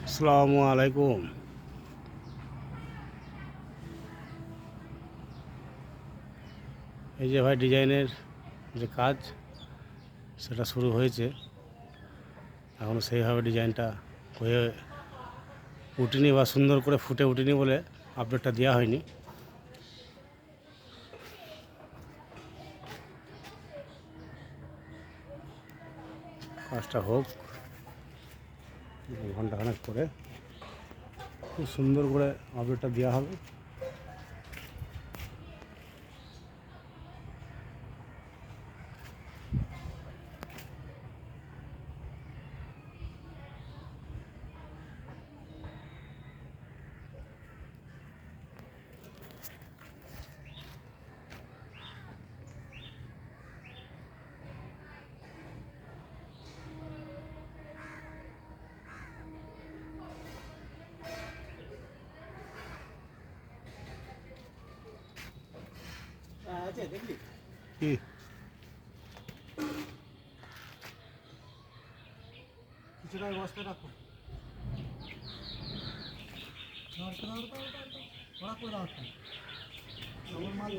আসসালামু আলাইকুম। এই যে ভাই ডিজাইনের যে কাজ সেটা শুরু হয়েছে, এখনও সেইভাবে ডিজাইনটা হয়ে উঠেনি বা সুন্দর করে ফুটে উঠেনি বলে আপডেটটা দেওয়া হয়নি। কাজটা হোক, ঘন্টাখানেক পরে খুব সুন্দর করে আপডেটটা দেওয়া হবে। কি কিছুটা ব্যবস্থা রাখো, ওরা করে রাখো আমার মাল